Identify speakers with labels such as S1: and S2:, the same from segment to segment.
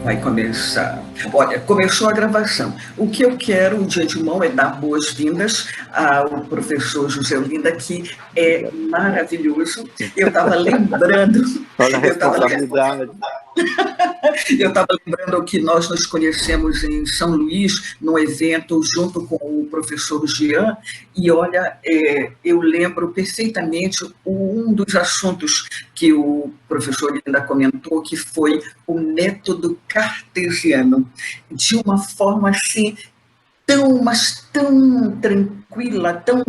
S1: Vai começar. Olha, começou a gravação. O que eu quero de antemão é dar boas-vindas ao professor José Olinda, que é
S2: Obrigado.
S1: maravilhoso. Eu estava lembrando,
S2: Olha a
S1: eu estava
S2: responsabilidade.
S1: eu estava lembrando que nós nos conhecemos em São Luís, num evento junto com o professor Jean, e olha, eu lembro perfeitamente um dos assuntos que o professor ainda comentou, que foi o método cartesiano, de uma forma assim mas tão tranquila, tão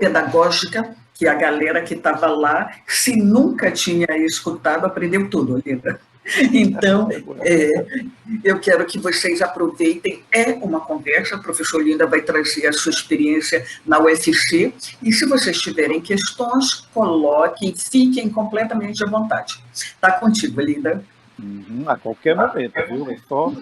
S1: pedagógica, que a galera que estava lá, se nunca tinha escutado, aprendeu tudo, Olinda. Então, eu quero que vocês aproveitem. É uma conversa, a professora Olinda vai trazer a sua experiência na UFC, e se vocês tiverem questões, coloquem, fiquem completamente à vontade. Está contigo, Olinda.
S2: A qualquer momento, viu? É só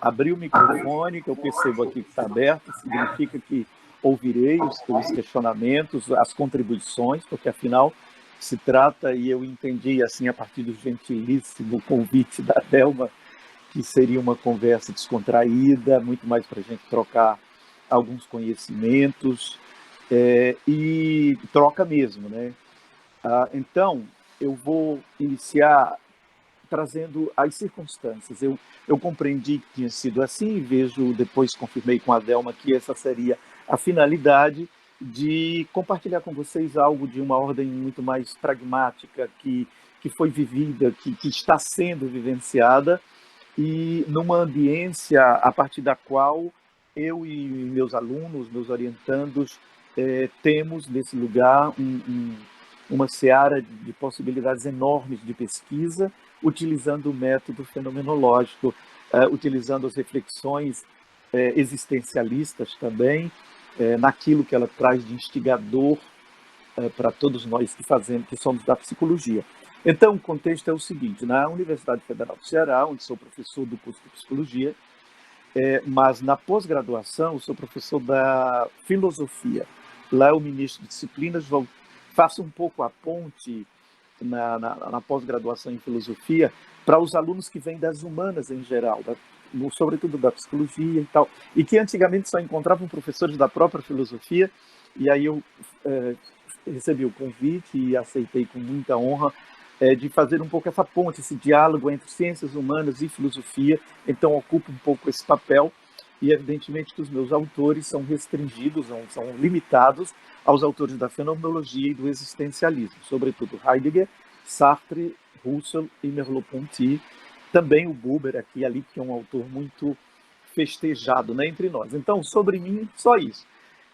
S2: abrir o microfone, que eu percebo aqui que está aberto, significa que ouvirei os questionamentos, as contribuições, porque afinal se trata, e eu entendi assim a partir do gentilíssimo convite da Delma, que seria uma conversa descontraída, muito mais para a gente trocar alguns conhecimentos, e troca mesmo, né? Então, eu vou iniciar trazendo as circunstâncias. Eu compreendi que tinha sido assim, e vejo, depois confirmei com a Delma que essa seria a finalidade de compartilhar com vocês algo de uma ordem muito mais pragmática, que foi vivida, que está sendo vivenciada, e numa ambiência a partir da qual eu e meus alunos, meus orientandos, temos nesse lugar uma seara de possibilidades enormes de pesquisa, utilizando o método fenomenológico, utilizando as reflexões existencialistas também, naquilo que ela traz de instigador para todos nós que somos da psicologia. Então, o contexto é o seguinte: na Universidade Federal do Ceará, onde sou professor do curso de psicologia, mas na pós-graduação sou professor da filosofia. Lá eu ministro disciplinas, faço um pouco a ponte na pós-graduação em filosofia para os alunos que vêm das humanas em geral, sobretudo da psicologia e tal, e que antigamente só encontravam professores da própria filosofia, e aí eu recebi o convite e aceitei com muita honra de fazer um pouco essa ponte, esse diálogo entre ciências humanas e filosofia. Então ocupo um pouco esse papel, e evidentemente que os meus autores são restringidos, são limitados aos autores da fenomenologia e do existencialismo, sobretudo Heidegger, Sartre, Russell e Merleau-Ponty, também o Buber aqui e ali, que é um autor muito festejado, né, entre nós. Então, sobre mim, só isso.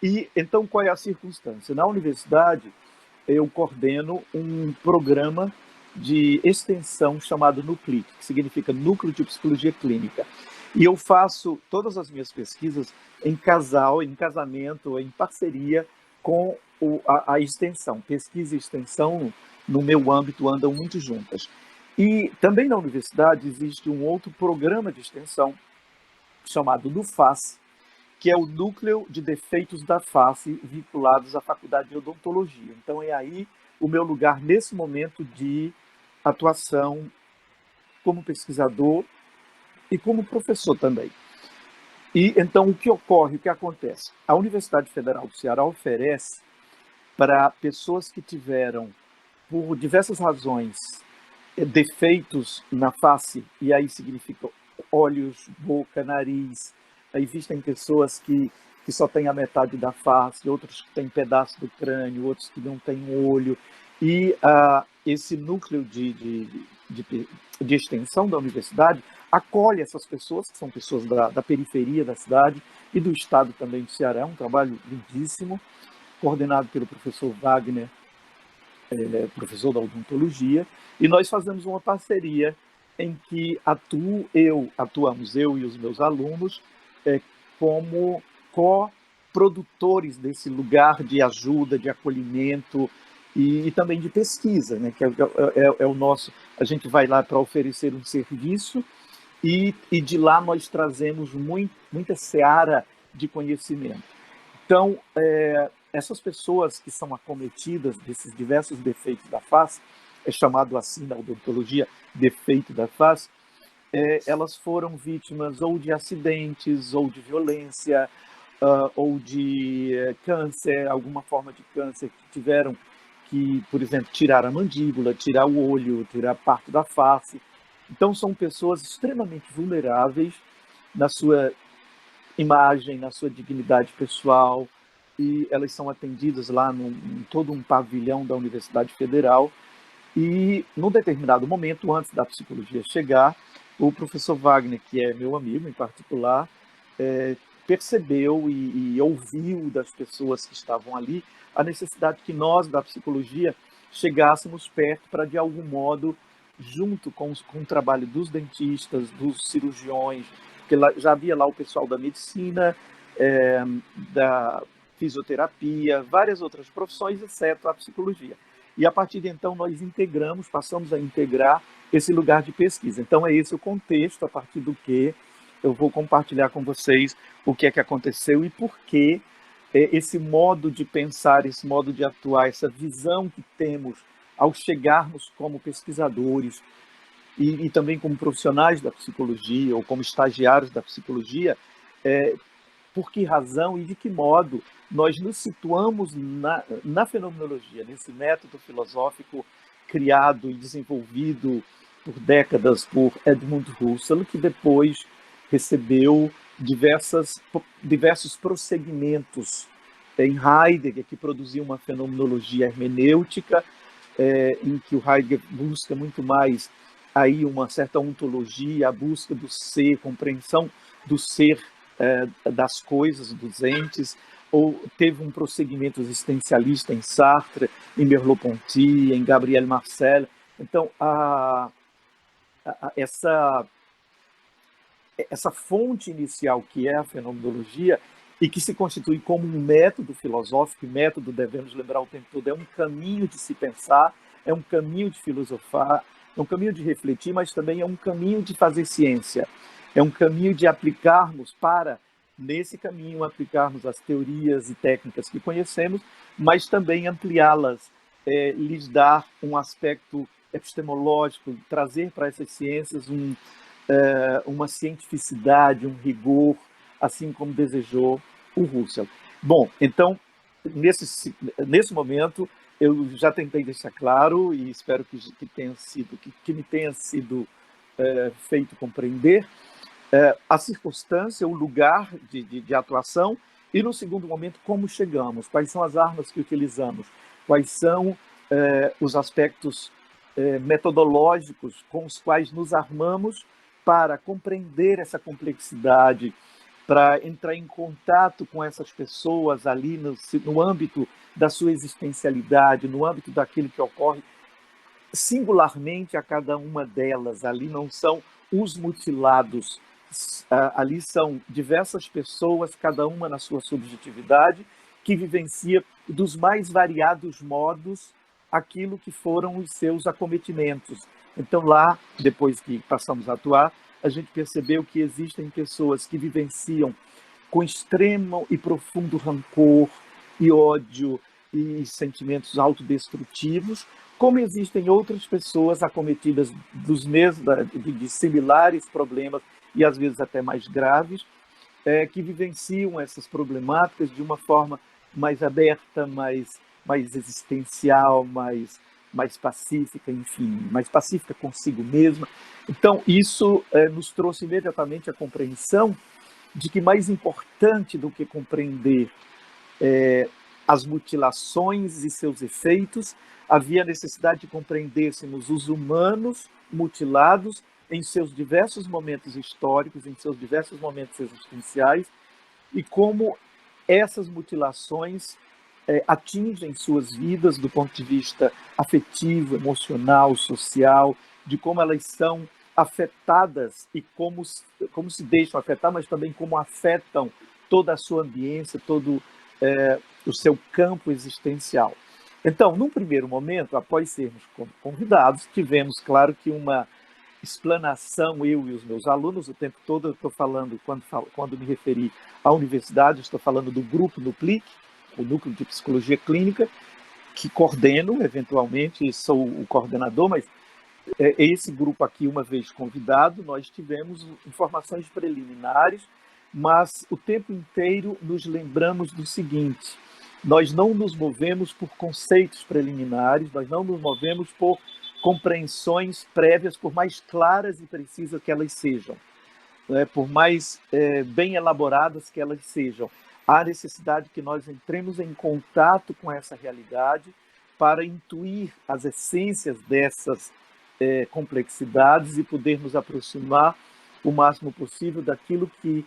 S2: E então, qual é a circunstância? Na universidade, eu coordeno um programa de extensão chamado NUCLIC, que significa Núcleo de Psicologia Clínica. E eu faço todas as minhas pesquisas em casal, em casamento, em parceria com a extensão. Pesquisa e extensão, no meu âmbito, andam muito juntas. E também na universidade existe um outro programa de extensão chamado NUFACE, que é o Núcleo de Defeitos da Face vinculados à Faculdade de Odontologia. Então é aí o meu lugar nesse momento de atuação como pesquisador e como professor também. E então o que ocorre, o que acontece? A Universidade Federal do Ceará oferece para pessoas que tiveram, por diversas razões, defeitos na face, e aí significa olhos, boca, nariz. Existem pessoas que só têm a metade da face, outros que têm pedaço do crânio, outros que não têm olho. E esse núcleo de extensão da universidade acolhe essas pessoas, que são pessoas da periferia da cidade e do estado também do Ceará. É um trabalho lindíssimo, coordenado pelo professor Wagner, professor da odontologia, e nós fazemos uma parceria em que atuamos eu e os meus alunos como co-produtores desse lugar de ajuda, de acolhimento e também de pesquisa, né? Que é o nosso. A gente vai lá para oferecer um serviço e de lá nós trazemos muita seara de conhecimento. Então, essas pessoas que são acometidas desses diversos defeitos da face, é chamado assim na odontologia defeito da face, elas foram vítimas ou de acidentes, ou de violência, ou de câncer, alguma forma de câncer, que tiveram que, por exemplo, tirar a mandíbula, tirar o olho, tirar parte da face. Então, são pessoas extremamente vulneráveis na sua imagem, na sua dignidade pessoal, e elas são atendidas lá em todo um pavilhão da Universidade Federal. E, num determinado momento, antes da psicologia chegar, o professor Wagner, que é meu amigo em particular, percebeu e ouviu das pessoas que estavam ali a necessidade que nós, da psicologia, chegássemos perto para, de algum modo, junto com o trabalho dos dentistas, dos cirurgiões, porque já havia lá o pessoal da medicina, da fisioterapia, várias outras profissões, exceto a psicologia. E, a partir de então, nós passamos a integrar esse lugar de pesquisa. Então, é esse o contexto a partir do que eu vou compartilhar com vocês o que é que aconteceu e por que esse modo de pensar, esse modo de atuar, essa visão que temos ao chegarmos como pesquisadores e também como profissionais da psicologia ou como estagiários da psicologia, por que razão e de que modo nós nos situamos na fenomenologia, nesse método filosófico criado e desenvolvido por décadas por Edmund Husserl, que depois recebeu diversos prosseguimentos em Heidegger, que produziu uma fenomenologia hermenêutica, em que o Heidegger busca muito mais aí uma certa ontologia, a busca do ser, compreensão do ser, das coisas, dos entes, ou teve um prosseguimento existencialista em Sartre, em Merleau-Ponty, em Gabriel Marcel. Então, essa fonte inicial que é a fenomenologia e que se constitui como um método filosófico, e método, devemos lembrar o tempo todo, é um caminho de se pensar, é um caminho de filosofar, é um caminho de refletir, mas também é um caminho de fazer ciência, é um caminho de aplicarmos nesse caminho, aplicarmos as teorias e técnicas que conhecemos, mas também ampliá-las, lhes dar um aspecto epistemológico, trazer para essas ciências uma cientificidade, um rigor, assim como desejou o Husserl. Bom, então, nesse momento, eu já tentei deixar claro, e espero que me tenha sido feito compreender, a circunstância, o lugar de atuação, e, no segundo momento, como chegamos, quais são as armas que utilizamos, quais são os aspectos metodológicos com os quais nos armamos para compreender essa complexidade, para entrar em contato com essas pessoas ali no âmbito da sua existencialidade, no âmbito daquilo que ocorre singularmente a cada uma delas. Ali não são os mutilados, ali são diversas pessoas, cada uma na sua subjetividade, que vivencia dos mais variados modos aquilo que foram os seus acometimentos. Então, lá, depois que passamos a atuar, a gente percebeu que existem pessoas que vivenciam com extremo e profundo rancor e ódio e sentimentos autodestrutivos, como existem outras pessoas acometidas de similares problemas e às vezes até mais graves, que vivenciam essas problemáticas de uma forma mais aberta, mais existencial, mais pacífica, enfim, mais pacífica consigo mesma. Então, isso nos trouxe imediatamente a compreensão de que mais importante do que compreender as mutilações e seus efeitos, havia a necessidade de compreendermos os humanos mutilados em seus diversos momentos históricos, em seus diversos momentos existenciais, e como essas mutilações atingem suas vidas do ponto de vista afetivo, emocional, social, de como elas são afetadas e como se deixam afetar, mas também como afetam toda a sua ambiência, todo o seu campo existencial. Então, num primeiro momento, após sermos convidados, tivemos, claro, que uma explanação, eu e os meus alunos, o tempo todo eu estou falando, quando me referi à universidade, estou falando do grupo NUPLIC, o Núcleo de Psicologia Clínica, que coordeno, eventualmente, sou o coordenador, mas esse grupo aqui, uma vez convidado, nós tivemos informações preliminares, mas o tempo inteiro nos lembramos do seguinte: nós não nos movemos por conceitos preliminares, nós não nos movemos por compreensões prévias, por mais claras e precisas que elas sejam, né? Por mais bem elaboradas que elas sejam. Há necessidade que nós entremos em contato com essa realidade para intuir as essências dessas complexidades e poder nos aproximar o máximo possível daquilo que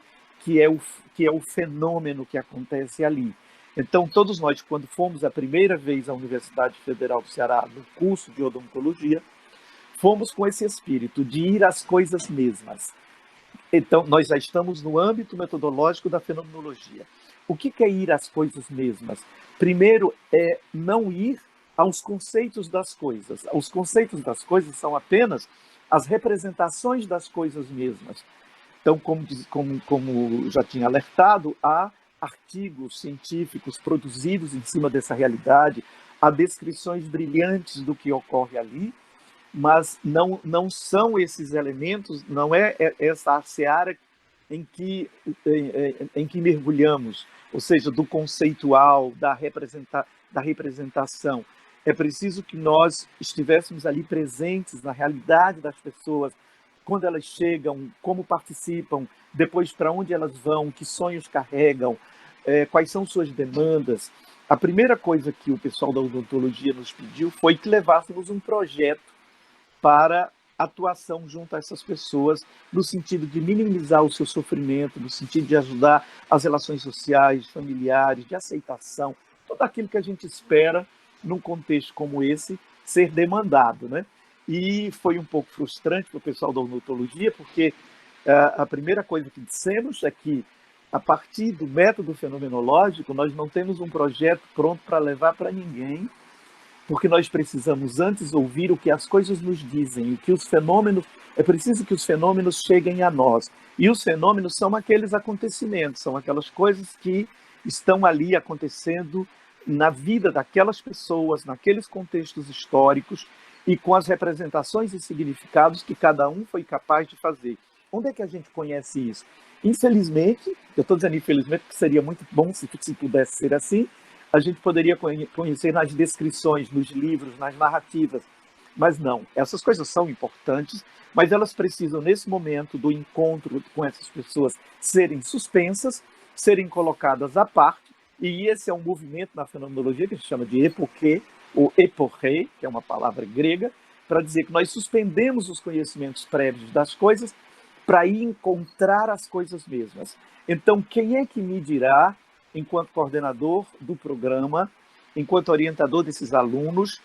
S2: é o fenômeno que acontece ali. Então, todos nós, quando fomos a primeira vez à Universidade Federal do Ceará, no curso de odontologia, fomos com esse espírito de ir às coisas mesmas. Então, nós já estamos no âmbito metodológico da fenomenologia. O que é ir às coisas mesmas? Primeiro, é não ir aos conceitos das coisas. Os conceitos das coisas são apenas as representações das coisas mesmas. Então, como já tinha alertado, há artigos científicos produzidos em cima dessa realidade, há descrições brilhantes do que ocorre ali, mas não são esses elementos, não é essa seara em que mergulhamos, ou seja, do conceitual, da representação. É preciso que nós estivéssemos ali presentes na realidade das pessoas, quando elas chegam, como participam, depois para onde elas vão, que sonhos carregam, quais são suas demandas. A primeira coisa que o pessoal da odontologia nos pediu foi que levássemos um projeto para atuação junto a essas pessoas, no sentido de minimizar o seu sofrimento, no sentido de ajudar as relações sociais, familiares, de aceitação, tudo aquilo que a gente espera num contexto como esse ser demandado, né? E foi um pouco frustrante para o pessoal da odontologia, porque a primeira coisa que dissemos é que, a partir do método fenomenológico, nós não temos um projeto pronto para levar para ninguém, porque nós precisamos antes ouvir o que as coisas nos dizem, o que os fenômenos, é preciso que os fenômenos cheguem a nós. E os fenômenos são aqueles acontecimentos, são aquelas coisas que estão ali acontecendo na vida daquelas pessoas, naqueles contextos históricos e com as representações e significados que cada um foi capaz de fazer. Onde é que a gente conhece isso? Infelizmente, eu estou dizendo infelizmente porque seria muito bom se pudesse ser assim, a gente poderia conhecer nas descrições, nos livros, nas narrativas. Mas não, essas coisas são importantes, mas elas precisam, nesse momento do encontro com essas pessoas, serem suspensas, serem colocadas à parte, e esse é um movimento na fenomenologia que se chama de epoché, ou eporré, que é uma palavra grega, para dizer que nós suspendemos os conhecimentos prévios das coisas para ir encontrar as coisas mesmas. Então, quem é que me dirá, enquanto coordenador do programa, enquanto orientador desses alunos,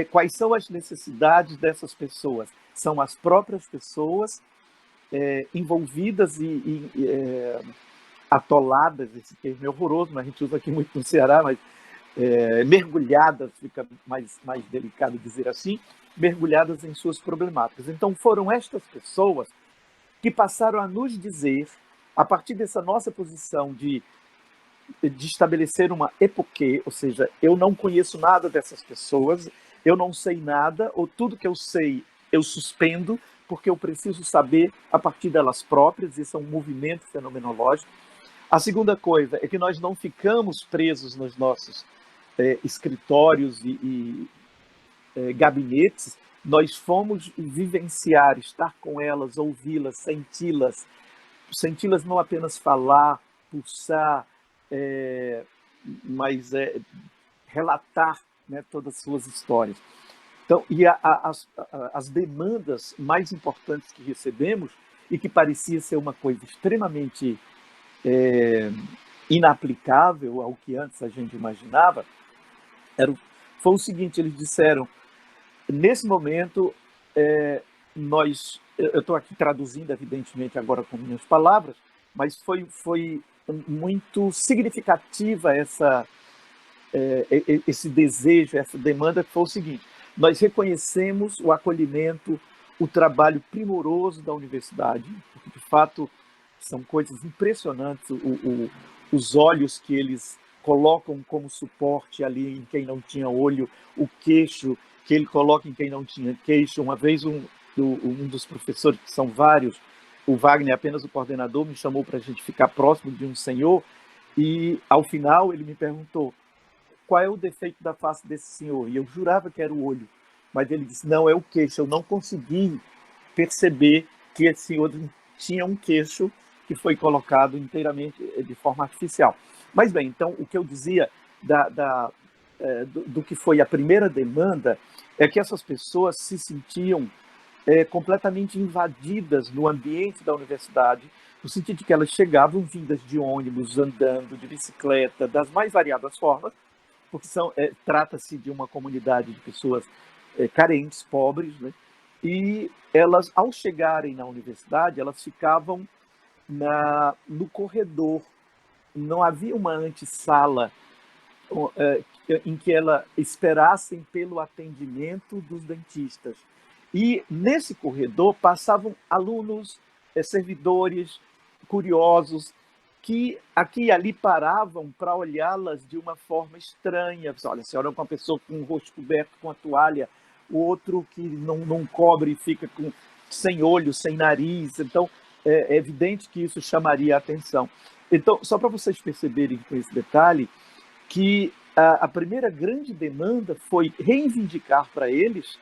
S2: quais são as necessidades dessas pessoas? São as próprias pessoas envolvidas e atoladas, esse termo é horroroso, mas a gente usa aqui muito no Ceará, mas mergulhadas, fica mais delicado dizer assim, mergulhadas em suas problemáticas. Então foram estas pessoas que passaram a nos dizer, a partir dessa nossa posição de estabelecer uma epoché, ou seja, eu não conheço nada dessas pessoas, eu não sei nada, ou tudo que eu sei eu suspendo, porque eu preciso saber a partir delas próprias, isso é um movimento fenomenológico. A segunda coisa é que nós não ficamos presos nos nossos escritórios e gabinetes, nós fomos vivenciar, estar com elas, ouvi-las, senti-las não apenas falar, pulsar, mas relatar, né, todas as suas histórias. Então, e as demandas mais importantes que recebemos e que parecia ser uma coisa extremamente inaplicável ao que antes a gente imaginava, foi o seguinte: eles disseram, nesse momento, eu estou aqui traduzindo, evidentemente, agora com minhas palavras, mas foi muito significativa esse desejo, essa demanda, que foi o seguinte: nós reconhecemos o acolhimento, o trabalho primoroso da universidade, porque, de fato, são coisas impressionantes, os olhos que eles colocam como suporte ali em quem não tinha olho, o queixo que ele coloca em quem não tinha queixo. Uma vez um dos professores, que são vários, o Wagner, apenas o coordenador, me chamou para a gente ficar próximo de um senhor, e ao final ele me perguntou qual é o defeito da face desse senhor, e eu jurava que era o olho, mas ele disse, não, é o queixo. Eu não consegui perceber que esse senhor tinha um queixo que foi colocado inteiramente de forma artificial. Mas bem, então o que eu dizia do que foi a primeira demanda é que essas pessoas se sentiam completamente invadidas no ambiente da universidade, no sentido de que elas chegavam vindas de ônibus, andando, de bicicleta, das mais variadas formas, porque trata-se de uma comunidade de pessoas carentes, pobres, né? E elas, ao chegarem na universidade, elas ficavam no corredor. Não havia uma antessala em que elas esperassem pelo atendimento dos dentistas. E nesse corredor passavam alunos, servidores, curiosos, que aqui e ali paravam para olhá-las de uma forma estranha. Olha, a senhora é uma pessoa com o rosto coberto com a toalha, o outro que não cobre e fica sem olho, sem nariz. Então, é evidente que isso chamaria a atenção. Então, só para vocês perceberem com esse detalhe, que a primeira grande demanda foi reivindicar para eles,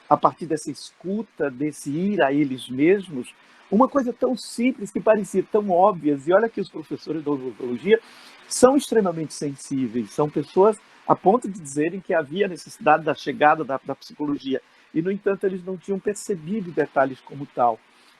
S2: a partir dessa escuta, desse ir a eles mesmos, uma coisa tão simples que parecia tão óbvia. E olha que os professores da odontologia são extremamente sensíveis, são pessoas a ponto de dizerem que havia necessidade da chegada da psicologia, e, no entanto, eles não tinham percebido detalhes como tal.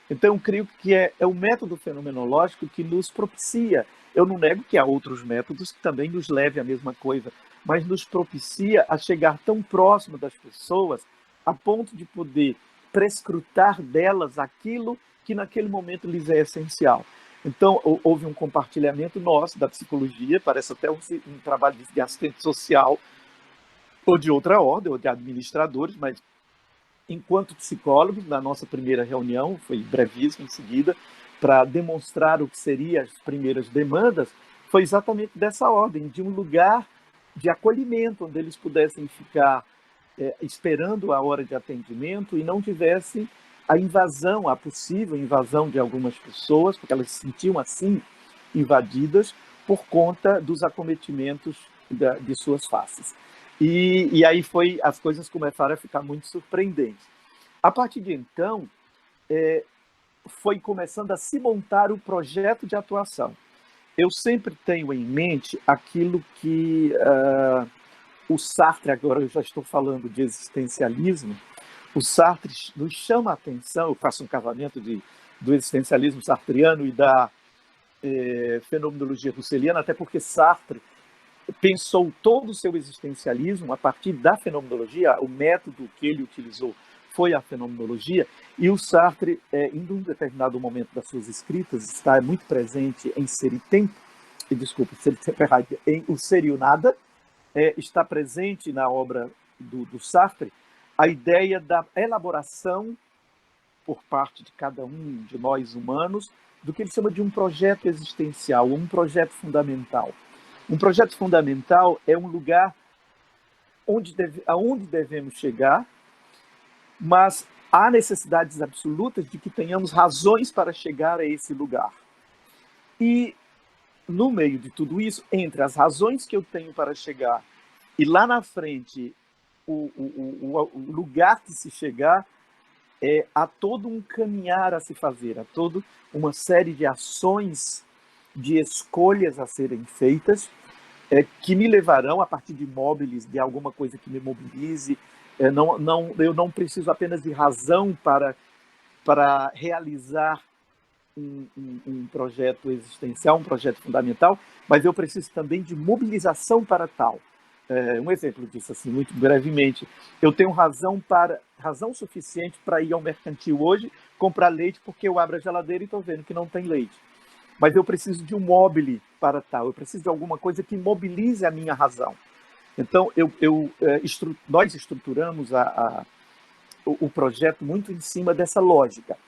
S2: Então, eu creio que é o método fenomenológico que nos propicia. Eu não nego que há outros métodos que também nos levem à mesma coisa, mas nos propicia a chegar tão próximo das pessoas a ponto de poder prescrutar delas aquilo que naquele momento lhes é essencial. Então, houve um compartilhamento nosso da psicologia, parece até um trabalho de assistente social, ou de outra ordem, ou de administradores, mas enquanto psicólogos, na nossa primeira reunião, foi brevíssima em seguida, para demonstrar o que seriam as primeiras demandas, foi exatamente dessa ordem, de um lugar de acolhimento, onde eles pudessem ficar esperando a hora de atendimento e não tivessem a possível invasão de algumas pessoas, porque elas se sentiam assim invadidas por conta dos acometimentos de suas faces. E aí as coisas começaram a ficar muito surpreendentes. A partir de então, foi começando a se montar o projeto de atuação. Eu sempre tenho em mente aquilo que o Sartre, agora eu já estou falando de existencialismo, o Sartre nos chama a atenção, eu faço um casamento do existencialismo sartriano e da fenomenologia russeliana, até porque Sartre pensou todo o seu existencialismo a partir da fenomenologia, o método que ele utilizou foi a fenomenologia, e o Sartre, em um determinado momento das suas escritas, está muito presente em Ser e Tempo, em O Ser e o Nada, está presente na obra do Sartre a ideia da elaboração por parte de cada um de nós humanos do que ele chama de um projeto existencial, um projeto fundamental. Um projeto fundamental é um lugar aonde devemos chegar, mas há necessidades absolutas de que tenhamos razões para chegar a esse lugar. E, no meio de tudo isso, entre as razões que eu tenho para chegar e lá na frente o lugar que se chegar, há todo um caminhar a se fazer, há toda uma série de ações, de escolhas a serem feitas, que me levarão, a partir de móveis, de alguma coisa que me mobilize. Eu não preciso apenas de razão para realizar um projeto existencial, um projeto fundamental, mas eu preciso também de mobilização para tal. Um exemplo disso, assim, muito brevemente, eu tenho razão suficiente para ir ao mercantil hoje, comprar leite, porque eu abro a geladeira e estou vendo que não tem leite. Mas eu preciso de um móvel para tal, eu preciso de alguma coisa que mobilize a minha razão. Então, nós estruturamos o projeto muito em cima dessa lógica.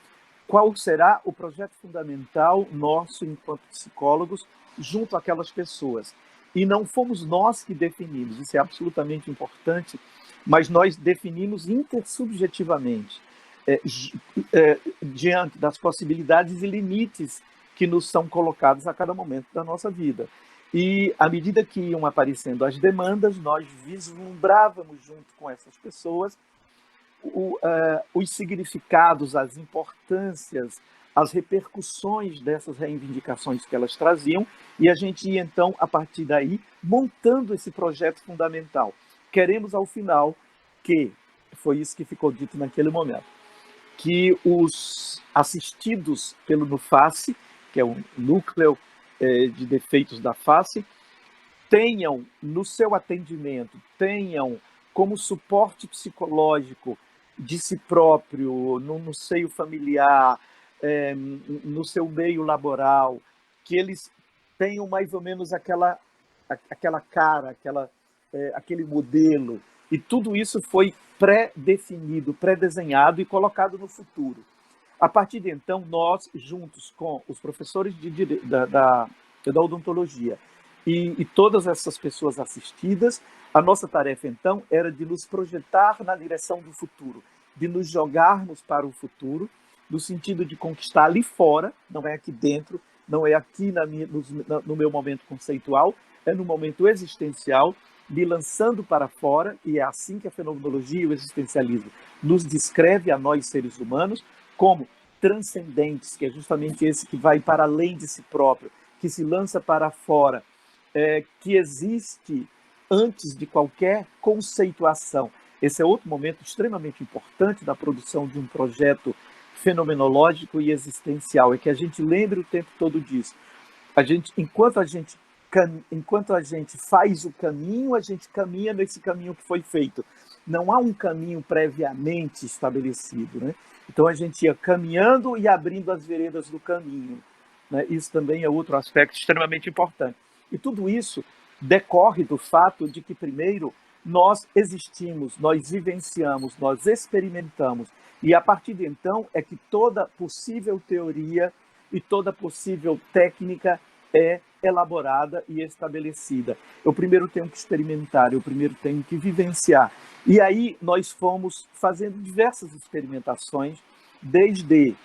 S2: Qual será o projeto fundamental nosso, enquanto psicólogos, junto àquelas pessoas? E não fomos nós que definimos, isso é absolutamente importante, mas nós definimos intersubjetivamente, diante das possibilidades e limites que nos são colocados a cada momento da nossa vida. E, à medida que iam aparecendo as demandas, nós vislumbrávamos junto com essas pessoas os significados, as importâncias, as repercussões dessas reivindicações que elas traziam, e a gente ia, então, a partir daí, montando esse projeto fundamental. Queremos, ao final, que, foi isso que ficou dito naquele momento, que os assistidos pelo NUFACE, que é o Núcleo de Defeitos da Face, tenham no seu atendimento, tenham como suporte psicológico de si próprio, no seio familiar, no seu meio laboral, que eles tenham mais ou menos aquela cara, aquele modelo. E tudo isso foi pré-definido, pré-desenhado e colocado no futuro. A partir de então, nós, juntos com os professores da odontologia e todas essas pessoas assistidas, a nossa tarefa, então, era de nos projetar na direção do futuro, de nos jogarmos para o futuro, no sentido de conquistar ali fora, não é aqui dentro, não é aqui no meu momento conceitual, é no momento existencial, me lançando para fora, e é assim que a fenomenologia e o existencialismo nos descreve a nós, seres humanos, como transcendentes, que é justamente esse que vai para além de si próprio, que se lança para fora, que existe antes de qualquer conceituação. Esse é outro momento extremamente importante da produção de um projeto fenomenológico e existencial, é que a gente lembre o tempo todo disso. Enquanto a gente faz o caminho, a gente caminha nesse caminho que foi feito. Não há um caminho previamente estabelecido, né? Então a gente ia caminhando e abrindo as veredas do caminho, né? Isso também é outro aspecto extremamente importante. E tudo isso decorre do fato de que, primeiro, nós existimos, nós vivenciamos, nós experimentamos, e a partir de então é que toda possível teoria e toda possível técnica é elaborada e estabelecida. Eu primeiro tenho que experimentar, eu primeiro tenho que vivenciar. E aí nós fomos fazendo diversas experimentações, desde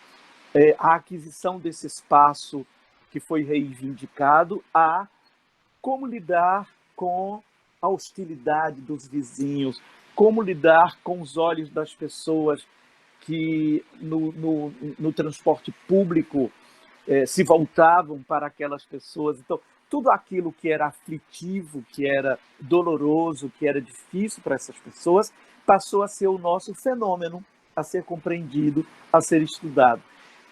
S2: a aquisição desse espaço que foi reivindicado, a como lidar com a hostilidade dos vizinhos, como lidar com os olhos das pessoas que no transporte público se voltavam para aquelas pessoas. Então, tudo aquilo que era aflitivo, que era doloroso, que era difícil para essas pessoas, passou a ser o nosso fenômeno, a ser compreendido, a ser estudado.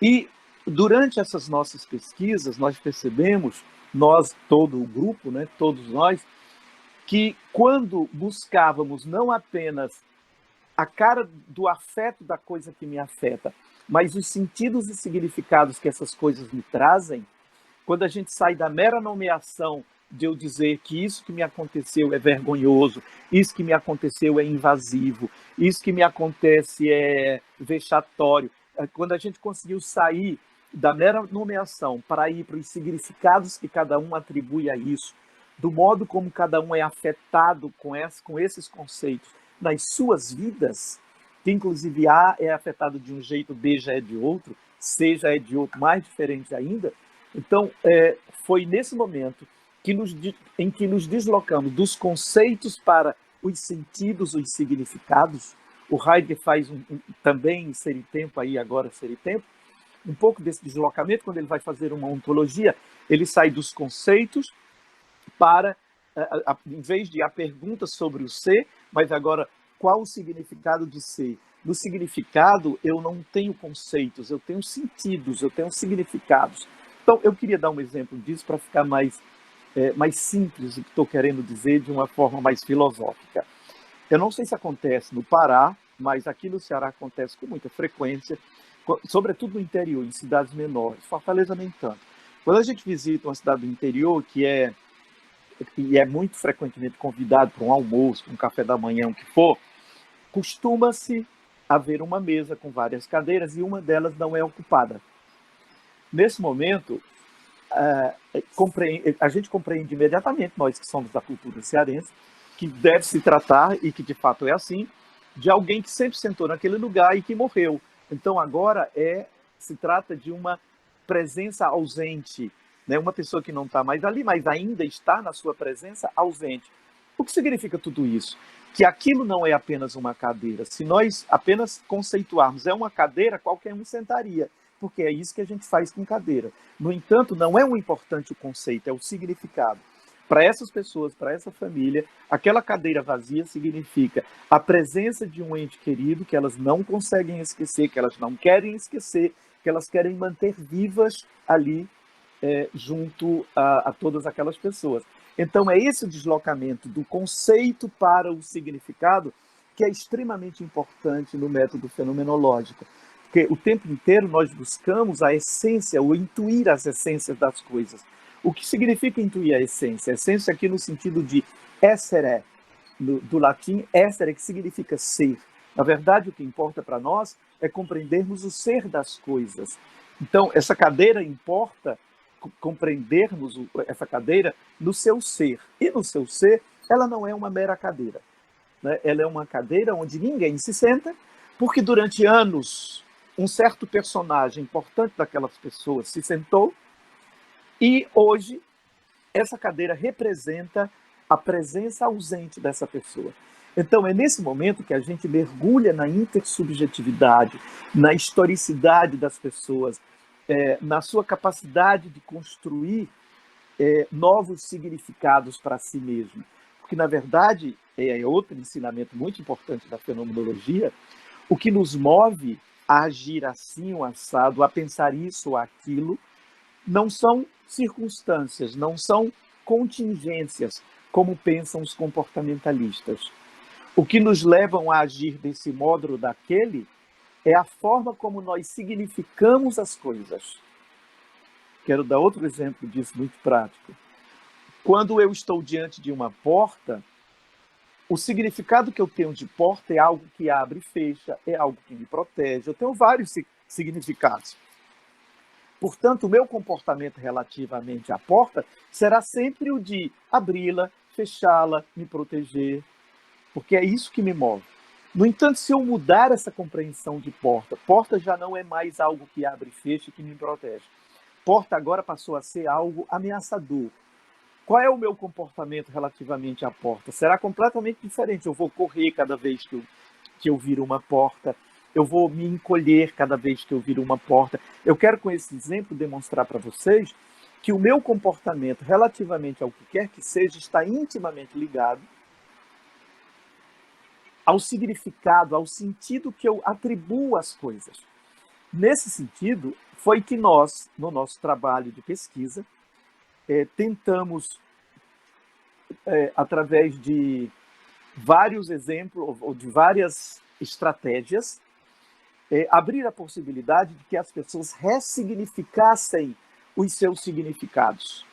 S2: E durante essas nossas pesquisas, nós percebemos, nós, todo o grupo, né, todos nós, que quando buscávamos não apenas a cara do afeto da coisa que me afeta, mas os sentidos e significados que essas coisas me trazem, quando a gente sai da mera nomeação de eu dizer que isso que me aconteceu é vergonhoso, isso que me aconteceu é invasivo, isso que me acontece é vexatório, quando a gente conseguiu sair da mera nomeação para ir para os significados que cada um atribui a isso, do modo como cada um é afetado com esses conceitos nas suas vidas, que inclusive A é afetado de um jeito, B já é de outro, C já é de outro, mais diferente ainda. Então, foi nesse momento em que nos deslocamos dos conceitos para os sentidos, os significados. O Heidegger faz também em Ser e Tempo, aí agora Ser e Tempo, um pouco desse deslocamento, quando ele vai fazer uma ontologia, ele sai dos conceitos para, em vez de a pergunta sobre o ser, mas agora qual o significado de ser? No significado, eu não tenho conceitos, eu tenho sentidos, eu tenho significados. Então, eu queria dar um exemplo disso para ficar mais simples o que estou querendo dizer de uma forma mais filosófica. Eu não sei se acontece no Pará, mas aqui no Ceará acontece com muita frequência, sobretudo no interior, em cidades menores. Fortaleza nem tanto. Quando a gente visita uma cidade do interior, e é muito frequentemente convidado para um almoço, um café da manhã, o que for, costuma-se haver uma mesa com várias cadeiras e uma delas não é ocupada. Nesse momento, a gente compreende imediatamente, nós que somos da cultura cearense, que deve se tratar, e que de fato é assim, de alguém que sempre sentou naquele lugar e que morreu. Então agora se trata de uma presença ausente, né? Uma pessoa que não está mais ali, mas ainda está na sua presença ausente. O que significa tudo isso? Que aquilo não é apenas uma cadeira. Se nós apenas conceituarmos, é uma cadeira, qualquer um sentaria, porque é isso que a gente faz com cadeira. No entanto, não é o importante o conceito, é o significado. Para essas pessoas, para essa família, aquela cadeira vazia significa a presença de um ente querido que elas não conseguem esquecer, que elas não querem esquecer, que elas querem manter vivas ali junto a todas aquelas pessoas. Então, é esse o deslocamento do conceito para o significado que é extremamente importante no método fenomenológico. Porque o tempo inteiro nós buscamos a essência, ou intuir as essências das coisas. O que significa intuir a essência? A essência aqui no sentido de essere, do latim essere, que significa ser. Na verdade, o que importa para nós é compreendermos o ser das coisas. Então, essa cadeira importa compreendermos essa cadeira no seu ser. E no seu ser, ela não é uma mera cadeira, né? Ela é uma cadeira onde ninguém se senta, porque durante anos um certo personagem importante daquelas pessoas se sentou, e hoje essa cadeira representa a presença ausente dessa pessoa. Então, é nesse momento que a gente mergulha na intersubjetividade, na historicidade das pessoas, na sua capacidade de construir novos significados para si mesmo. Porque, na verdade, é outro ensinamento muito importante da fenomenologia, o que nos move a agir assim, o assado, a pensar isso ou aquilo, não são circunstâncias, não são contingências, como pensam os comportamentalistas. O que nos levam a agir desse modo ou daquele é a forma como nós significamos as coisas. Quero dar outro exemplo disso muito prático. Quando eu estou diante de uma porta, o significado que eu tenho de porta é algo que abre e fecha, é algo que me protege. Eu tenho vários significados. Portanto, o meu comportamento relativamente à porta será sempre o de abri-la, fechá-la, me proteger, porque é isso que me move. No entanto, se eu mudar essa compreensão de porta, porta já não é mais algo que abre e fecha e que me protege. Porta agora passou a ser algo ameaçador. Qual é o meu comportamento relativamente à porta? Será completamente diferente. Eu vou correr cada vez que eu viro uma porta. Eu vou me encolher cada vez que eu viro uma porta. Eu quero, com esse exemplo, demonstrar para vocês que o meu comportamento relativamente ao que quer que seja está intimamente ligado ao significado, ao sentido que eu atribuo às coisas. Nesse sentido, foi que nós, no nosso trabalho de pesquisa, tentamos, através de vários exemplos, ou de várias estratégias, abrir a possibilidade de que as pessoas ressignificassem os seus significados.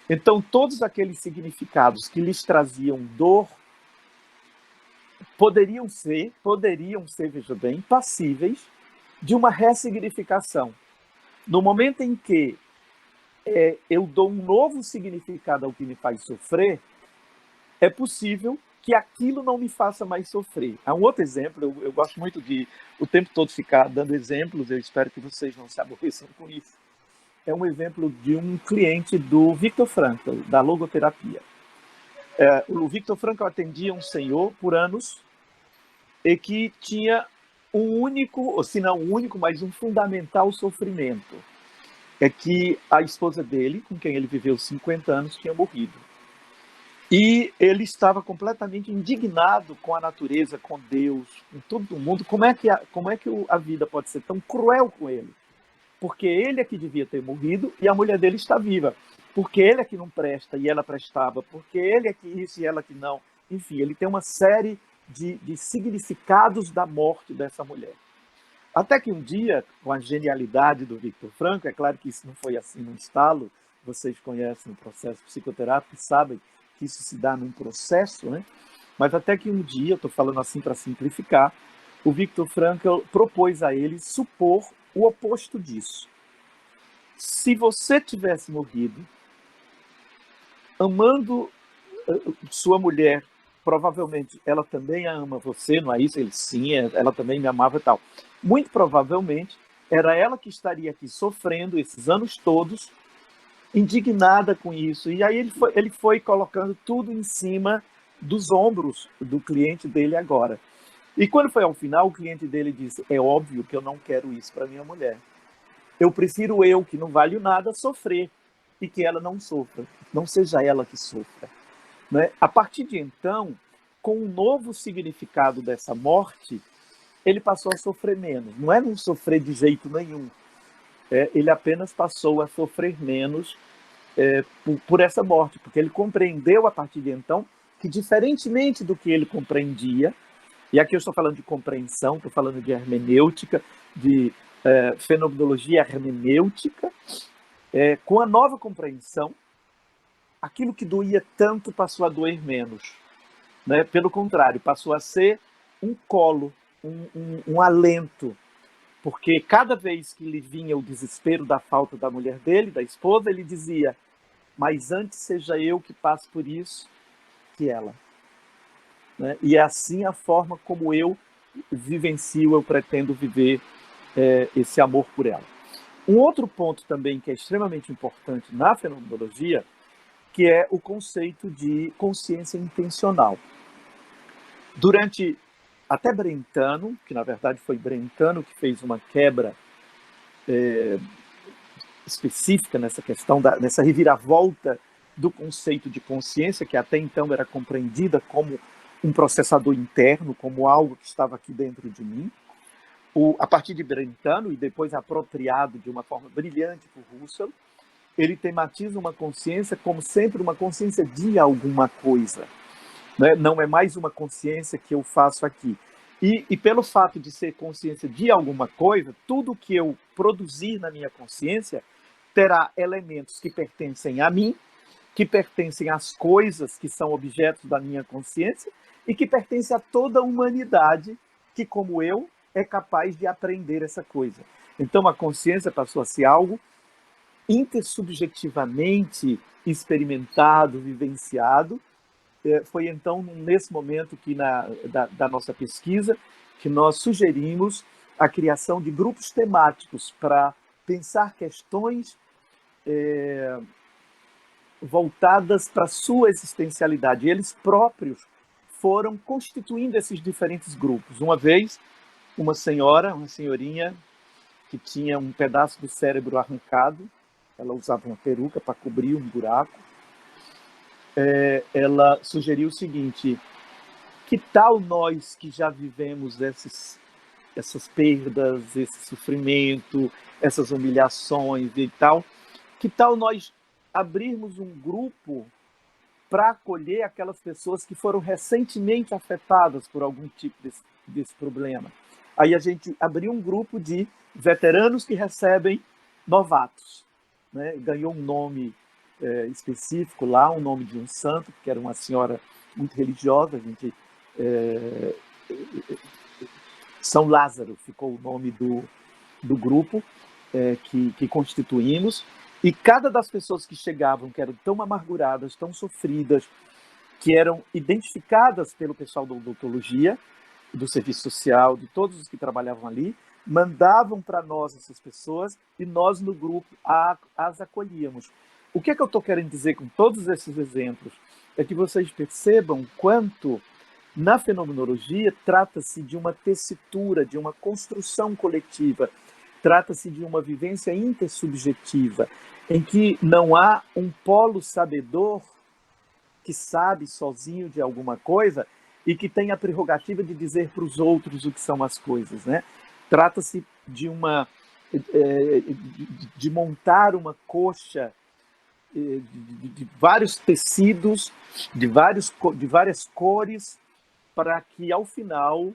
S2: Então, todos aqueles significados que lhes traziam dor poderiam ser, veja bem, passíveis de uma ressignificação. No momento em que eu dou um novo significado ao que me faz sofrer, é possível que aquilo não me faça mais sofrer. Há um outro exemplo, eu gosto muito de o tempo todo ficar dando exemplos, eu espero que vocês não se aborreçam com isso. É um exemplo de um cliente do Viktor Frankl, da logoterapia. O Viktor Frankl atendia um senhor por anos e que tinha um único, ou se não um único, mas um fundamental sofrimento. É que a esposa dele, com quem ele viveu 50 anos, tinha morrido. E ele estava completamente indignado com a natureza, com Deus, com todo mundo. Como é que a vida pode ser tão cruel com ele? Porque ele é que devia ter morrido e a mulher dele está viva. Porque ele é que não presta e ela prestava. Porque ele é que isso e ela que não. Enfim, ele tem uma série de significados da morte dessa mulher. Até que um dia, com a genialidade do Viktor Frankl, é claro que isso não foi assim num estalo, vocês conhecem o processo psicoterápico e sabem que isso se dá num processo, né? Mas até que um dia, estou falando assim para simplificar, o Viktor Frankl propôs a ele supor o oposto disso. Se você tivesse morrido amando sua mulher provavelmente ela também ama você, não é isso? Ele sim, ela também me amava e tal. Muito provavelmente era ela que estaria aqui sofrendo esses anos todos, indignada com isso. E aí ele foi colocando tudo em cima dos ombros do cliente dele agora. E quando foi ao final, o cliente dele disse: é óbvio que eu não quero isso para minha mulher. Eu prefiro eu, que não valho nada, sofrer e que ela não sofra. Não seja ela que sofra. Né? A partir de então, com um novo significado dessa morte, ele passou a sofrer menos. Não é não sofrer de jeito nenhum. Ele apenas passou a sofrer menos por essa morte, porque ele compreendeu a partir de então que, diferentemente do que ele compreendia, e aqui eu estou falando de compreensão, estou falando de hermenêutica, de fenomenologia hermenêutica, com a nova compreensão, aquilo que doía tanto passou a doer menos. Né? Pelo contrário, passou a ser um colo, um alento, porque cada vez que lhe vinha o desespero da falta da mulher dele, da esposa, ele dizia: mas antes seja eu que passe por isso que ela. Né? E é assim a forma como eu vivencio, eu pretendo viver esse amor por ela. Um outro ponto também que é extremamente importante na fenomenologia, que é o conceito de consciência intencional. Durante até Brentano, que na verdade foi Brentano que fez uma quebra específica nessa questão, nessa reviravolta do conceito de consciência, que até então era compreendida como um processador interno, como algo que estava aqui dentro de mim. A partir de Brentano, e depois apropriado de uma forma brilhante por Husserl, ele tematiza uma consciência como sempre uma consciência de alguma coisa. Né? Não é mais uma consciência que eu faço aqui. E pelo fato de ser consciência de alguma coisa, tudo que eu produzir na minha consciência terá elementos que pertencem a mim, que pertencem às coisas que são objetos da minha consciência e que pertencem a toda a humanidade que, como eu, é capaz de aprender essa coisa. Então, a consciência passou a ser algo intersubjetivamente experimentado, vivenciado. Foi então nesse momento que da nossa pesquisa que nós sugerimos a criação de grupos temáticos para pensar questões voltadas para a sua existencialidade. E eles próprios foram constituindo esses diferentes grupos. Uma vez, uma senhorinha que tinha um pedaço do cérebro arrancado, ela usava uma peruca para cobrir um buraco, ela sugeriu o seguinte: que tal nós que já vivemos essas perdas, esse sofrimento, essas humilhações e tal, que tal nós abrirmos um grupo para acolher aquelas pessoas que foram recentemente afetadas por algum tipo desse problema? Aí a gente abriu um grupo de veteranos que recebem novatos. Né? Ganhou um nome específico lá, um nome de um santo, que era uma senhora muito religiosa. A gente, São Lázaro ficou o nome do grupo que constituímos. E cada das pessoas que chegavam, que eram tão amarguradas, tão sofridas, que eram identificadas pelo pessoal da odontologia, do serviço social, de todos os que trabalhavam ali, mandavam para nós essas pessoas e nós, no grupo, as acolhíamos. O que é que eu estou querendo dizer com todos esses exemplos? É que vocês percebam quanto, na fenomenologia, trata-se de uma tessitura, de uma construção coletiva, trata-se de uma vivência intersubjetiva, em que não há um polo sabedor que sabe sozinho de alguma coisa e que tem a prerrogativa de dizer para os outros o que são as coisas. Né? Trata-se de montar uma coxa de vários tecidos, de várias cores, para que, ao final,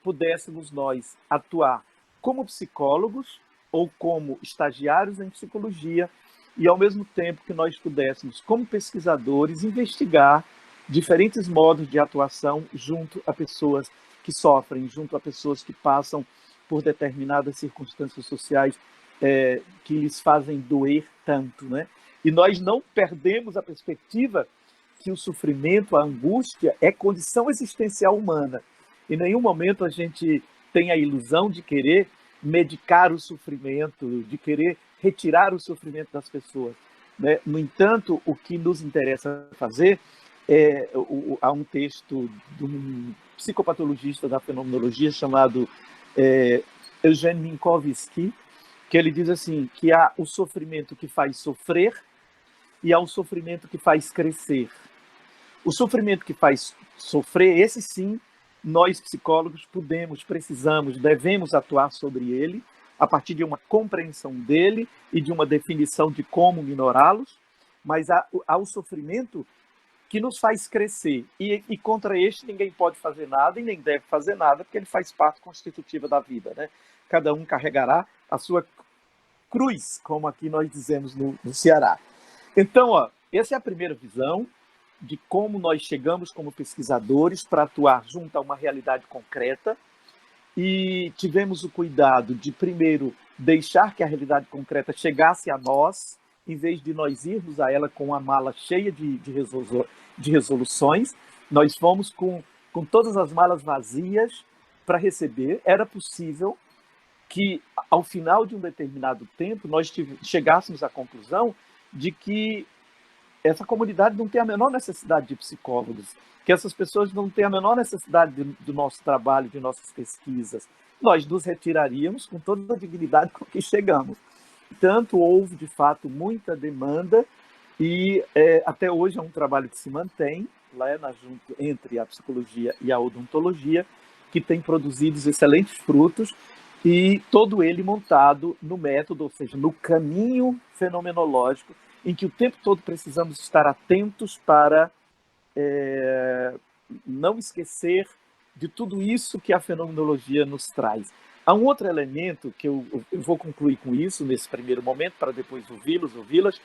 S2: pudéssemos nós atuar como psicólogos ou como estagiários em psicologia e, ao mesmo tempo, que nós pudéssemos, como pesquisadores, investigar diferentes modos de atuação junto a pessoas que sofrem, junto a pessoas que passam por determinadas circunstâncias sociais que lhes fazem doer tanto. Né? E nós não perdemos a perspectiva que o sofrimento, a angústia, é condição existencial humana. Em nenhum momento a gente tem a ilusão de querer medicar o sofrimento, de querer retirar o sofrimento das pessoas, né? No entanto, o que nos interessa fazer há um texto de um psicopatologista da fenomenologia chamado Eugene Minkowski, que ele diz assim, que há o sofrimento que faz sofrer e há o sofrimento que faz crescer. O sofrimento que faz sofrer, esse sim, nós psicólogos podemos, precisamos, devemos atuar sobre ele a partir de uma compreensão dele e de uma definição de como minorá-los, mas há o sofrimento que nos faz crescer. E contra este ninguém pode fazer nada e nem deve fazer nada, porque ele faz parte constitutiva da vida, né? Cada um carregará a sua cruz, como aqui nós dizemos no Ceará. Então, essa é a primeira visão de como nós chegamos como pesquisadores para atuar junto a uma realidade concreta e tivemos o cuidado de, primeiro, deixar que a realidade concreta chegasse a nós, em vez de nós irmos a ela com a mala cheia de resoluções, nós fomos com todas as malas vazias para receber. Era possível que, ao final de um determinado tempo, nós chegássemos à conclusão de que essa comunidade não tem a menor necessidade de psicólogos, que essas pessoas não têm a menor necessidade do nosso trabalho, de nossas pesquisas. Nós nos retiraríamos com toda a dignidade com que chegamos. Tanto houve, de fato, muita demanda e até hoje é um trabalho que se mantém lá entre a psicologia e a odontologia, que tem produzido excelentes frutos e todo ele montado no método, ou seja, no caminho fenomenológico, em que o tempo todo precisamos estar atentos para não esquecer de tudo isso que a fenomenologia nos traz. Há um outro elemento que eu vou concluir com isso nesse primeiro momento, para depois ouvi-las,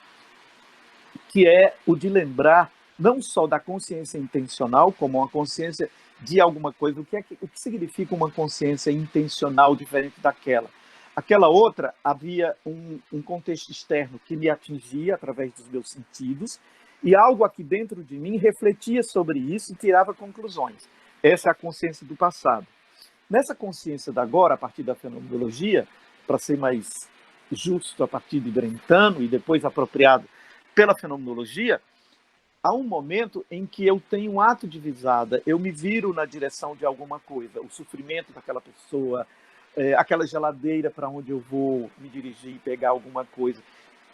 S2: que é o de lembrar não só da consciência intencional, como uma consciência de alguma coisa. O que significa uma consciência intencional diferente daquela? Aquela outra, havia um contexto externo que me atingia através dos meus sentidos, e algo aqui dentro de mim refletia sobre isso e tirava conclusões. Essa é a consciência do passado. Nessa consciência da agora, a partir da fenomenologia, para ser mais justo, a partir de Brentano e depois apropriado pela fenomenologia, há um momento em que eu tenho um ato de visada, eu me viro na direção de alguma coisa, o sofrimento daquela pessoa, aquela geladeira para onde eu vou me dirigir e pegar alguma coisa.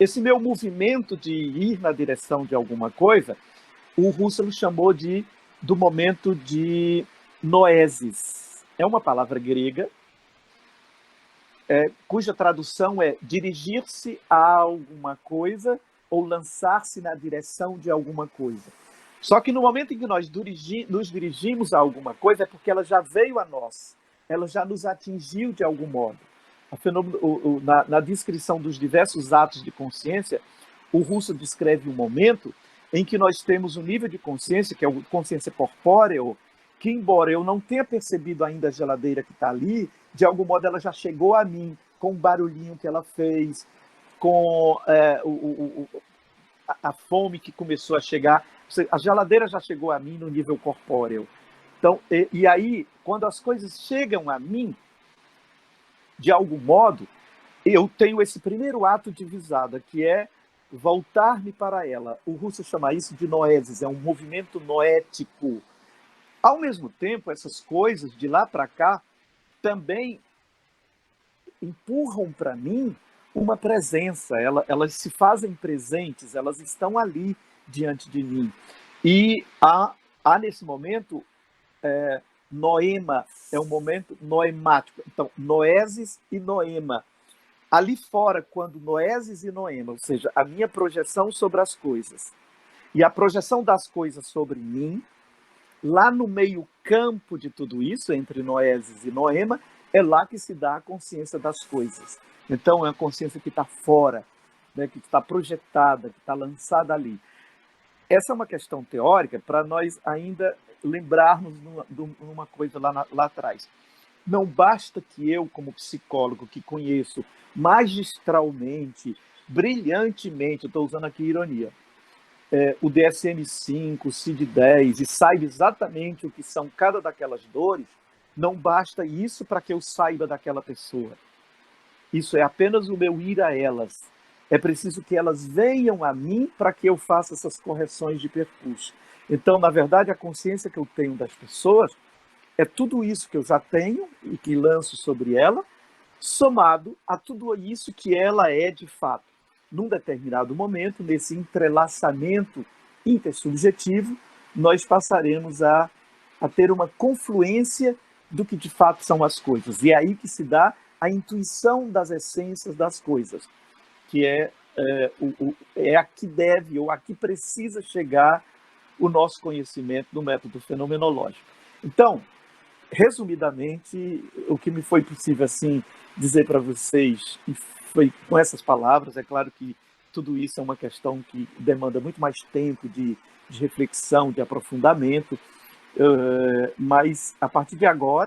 S2: Esse meu movimento de ir na direção de alguma coisa, o Husserl chamou do momento de noesis. É uma palavra grega, cuja tradução é dirigir-se a alguma coisa ou lançar-se na direção de alguma coisa. Só que no momento em que nós nos dirigimos a alguma coisa, é porque ela já veio a nós, ela já nos atingiu de algum modo. Na descrição dos diversos atos de consciência, o Husserl descreve um momento em que nós temos um nível de consciência, que é a consciência corpórea, que, embora eu não tenha percebido ainda a geladeira que está ali, de algum modo ela já chegou a mim, com o barulhinho que ela fez, com a fome que começou a chegar. A geladeira já chegou a mim no nível corpóreo. Então, e aí, quando as coisas chegam a mim, de algum modo, eu tenho esse primeiro ato de visada, que é voltar-me para ela. O Husserl chama isso de noesis, é um movimento noético. Ao mesmo tempo, essas coisas, de lá para cá, também empurram para mim uma presença, elas se fazem presentes, elas estão ali diante de mim. E há nesse momento, noema, é um momento noemático. Então, noesis e noema. Ali fora, quando noesis e noema, ou seja, a minha projeção sobre as coisas, e a projeção das coisas sobre mim, lá no meio campo de tudo isso, entre noesis e noema, é lá que se dá a consciência das coisas. Então, é a consciência que está fora, né, que está projetada, que está lançada ali. Essa é uma questão teórica para nós ainda lembrarmos numa coisa lá atrás. Não basta que eu, como psicólogo, que conheço magistralmente, brilhantemente, estou usando aqui ironia, o DSM-5, o CID-10 e saiba exatamente o que são cada daquelas dores, não basta isso para que eu saiba daquela pessoa. Isso é apenas o meu ir a elas. É preciso que elas venham a mim para que eu faça essas correções de percurso. Então, na verdade, a consciência que eu tenho das pessoas é tudo isso que eu já tenho e que lanço sobre ela, somado a tudo isso que ela é de fato. Num determinado momento, nesse entrelaçamento intersubjetivo, nós passaremos a ter uma confluência do que de fato são as coisas. E é aí que se dá a intuição das essências das coisas, que é a que deve ou a que precisa chegar o nosso conhecimento do método fenomenológico. Então, resumidamente, o que me foi possível assim dizer para vocês, e foi com essas palavras, é claro que tudo isso é uma questão que demanda muito mais tempo de reflexão, de aprofundamento, mas a partir de agora,